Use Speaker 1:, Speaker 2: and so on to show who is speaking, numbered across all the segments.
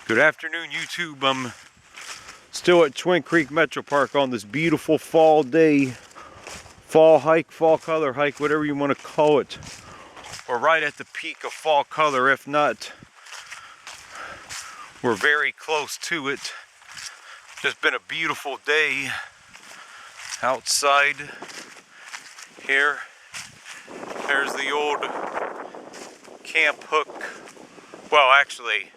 Speaker 1: Good afternoon, YouTube. I'm still at Twin Creek MetroPark on this beautiful fall day. Fall hike, fall color hike, whatever you want to call it. We're right at the peak of fall color. If not, we're very close to it. Just been a beautiful day outside here. There's the old camp hook. Well, actually,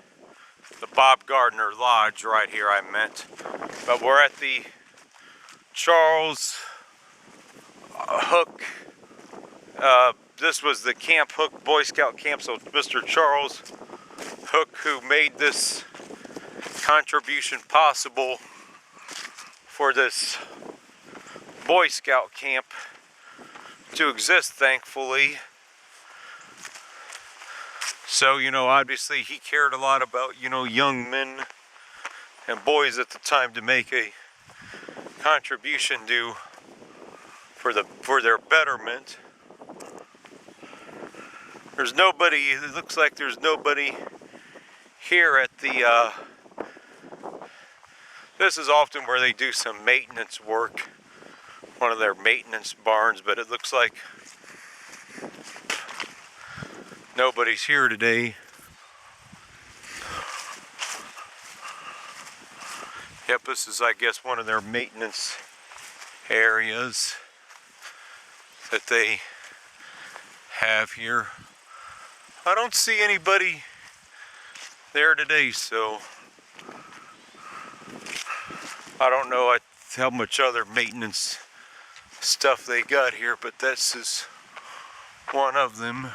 Speaker 1: the Bob Gardner Lodge right here, I meant. But we're at the Charles Hook. This was the Camp Hook Boy Scout camp, so Mr. Charles Hook, who made this contribution possible for this Boy Scout camp to exist, thankfully. So, obviously he cared a lot about, young men and boys at the time to make a contribution for their betterment. There's nobody, it looks like there's nobody here at the, this is often where they do some maintenance work, one of their maintenance barns, but it looks like nobody's here today. Yep, this is, I guess, one of their maintenance areas that they have here. I don't see anybody there today, so I don't know how much other maintenance stuff they got here, but this is one of them.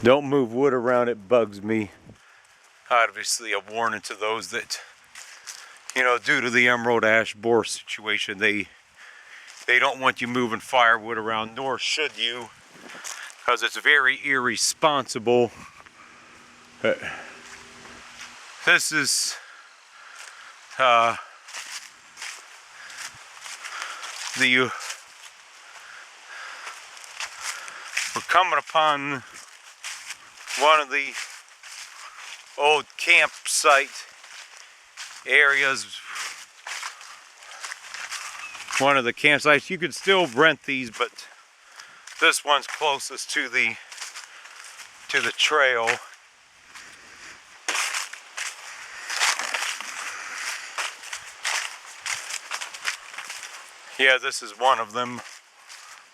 Speaker 1: Don't move wood around, it bugs me. Obviously a warning to those that, due to the emerald ash borer situation, they don't want you moving firewood around, nor should you, because it's very irresponsible. This is we're coming upon one of the old campsite areas. One of the campsites. You could still rent these, but this one's closest to the trail. Yeah, this is one of them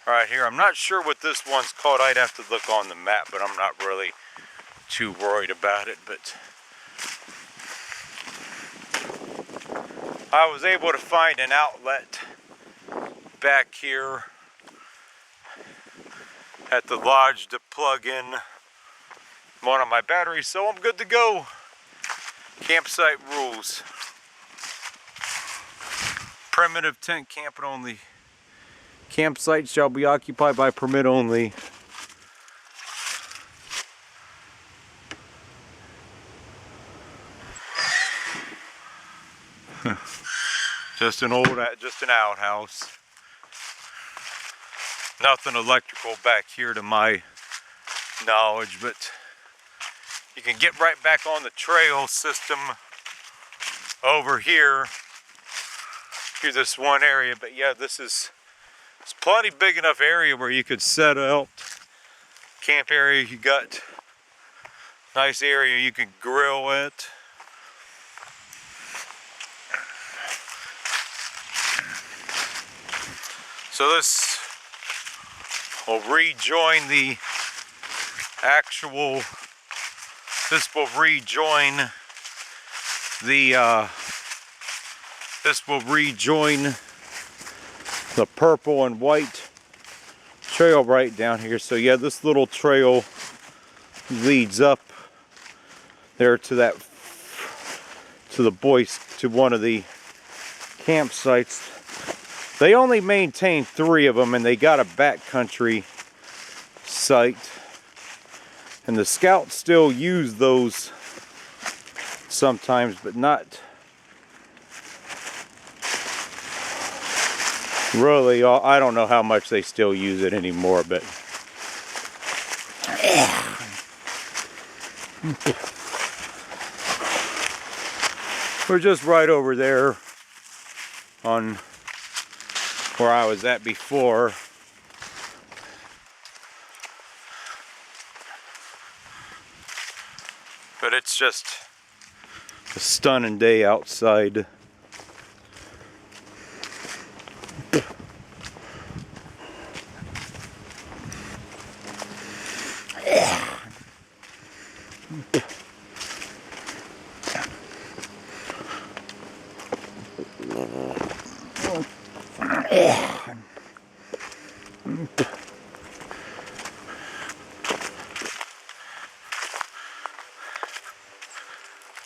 Speaker 1: right here. I'm not sure what this one's called. I'd have to look on the map, but I'm not really too worried about it. But I was able to find an outlet back here at the lodge to plug in one of my batteries, so I'm good to go. Campsite rules. Primitive tent camping only. Campsite shall be occupied by permit only. Just an outhouse. Nothing electrical back here to my knowledge, but you can get right back on the trail system over here through this one area. But yeah, it's plenty big enough area where you could set out. Camp area, you got nice area you can grill at. So this will rejoin the actual, this will rejoin the purple and white trail right down here. So yeah, this little trail leads up there to one of the campsites. They only maintain 3 of them, and they got a backcountry site. And the scouts still use those sometimes, but not really. I don't know how much they still use it anymore, but We're just right over there on where I was at before. But it's just a stunning day outside.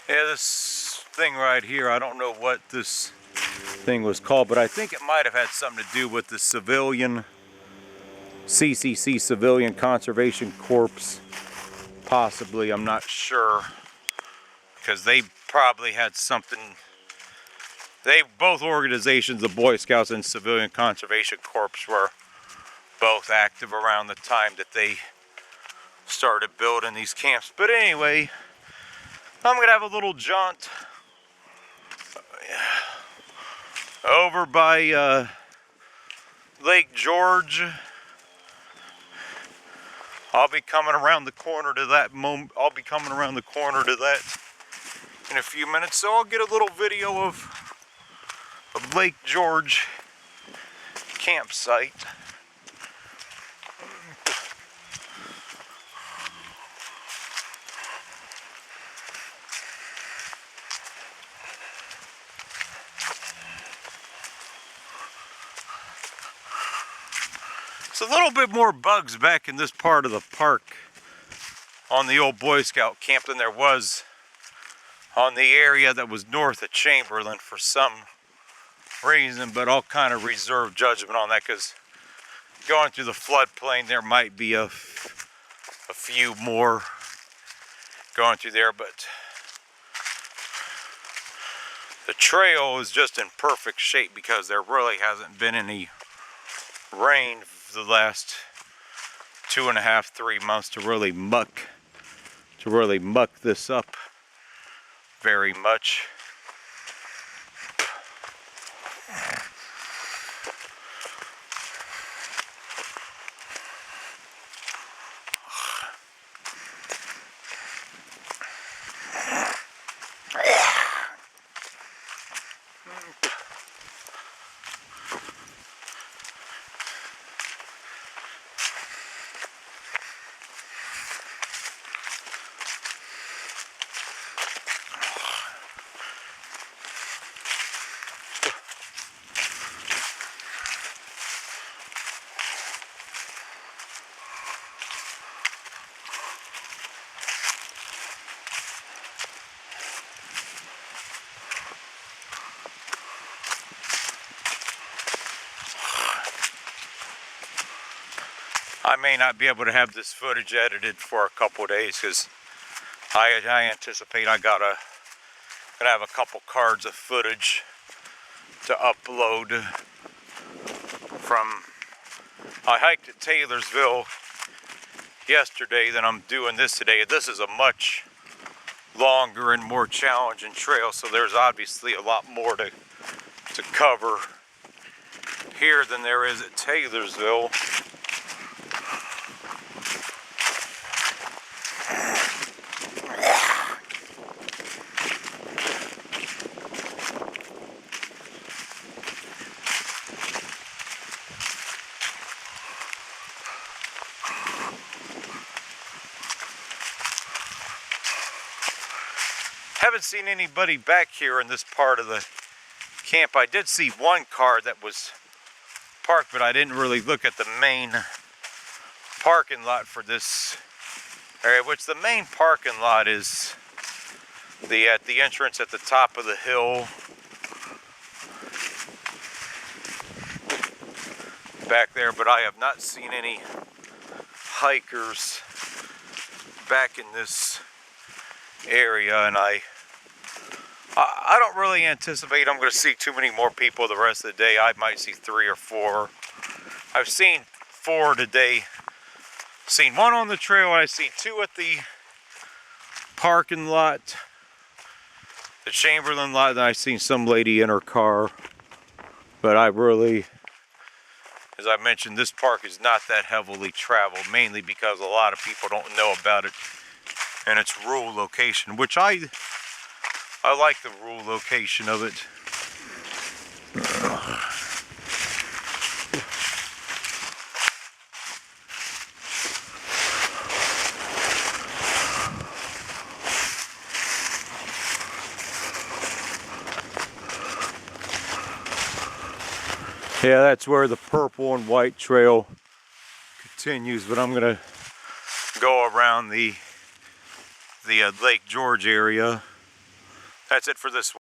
Speaker 1: Yeah, this thing right here, I don't know what this thing was called, but I think it might have had something to do with the civilian, CCC, Civilian Conservation Corps, possibly, I'm not sure, because they probably had something, both organizations, the Boy Scouts and Civilian Conservation Corps, were both active around the time that they started building these camps. But anyway, I'm gonna have a little jaunt over by Lake George. I'll be coming around the corner to that moment. I'll be coming around the corner to that in a few minutes, so I'll get a little video of Lake George campsite. It's a little bit more bugs back in this part of the park on the old Boy Scout camp than there was on the area that was north of Chamberlain for some reason, but I'll kind of reserve judgment on that because going through the floodplain there might be a few more going through there, but the trail is just in perfect shape because there really hasn't been any rain for the last 2.5, 3 months to really muck this up very much. I may not be able to have this footage edited for a couple of days because I anticipate gonna have a couple cards of footage to upload from. I hiked at Taylorsville yesterday than I'm doing this today. This is a much longer and more challenging trail, so there's obviously a lot more to cover here than there is at Taylorsville. Haven't seen anybody back here in this part of the camp. I did see one car that was parked, but I didn't really look at the main parking lot for this area, which the main parking lot is at the entrance at the top of the hill back there, but I have not seen any hikers back in this area, and I don't really anticipate I'm going to see too many more people the rest of the day. I might see 3 or 4. I've seen 4 today. Seen 1 on the trail, and I've seen 2 at the parking lot, the Chamberlain lot, and I seen some lady in her car. But I really, as I mentioned, this park is not that heavily traveled, mainly because a lot of people don't know about it and its rural location, which I like the rural location of it. Yeah, that's where the purple and white trail continues, but I'm gonna go around the Lake George area. That's it for this one.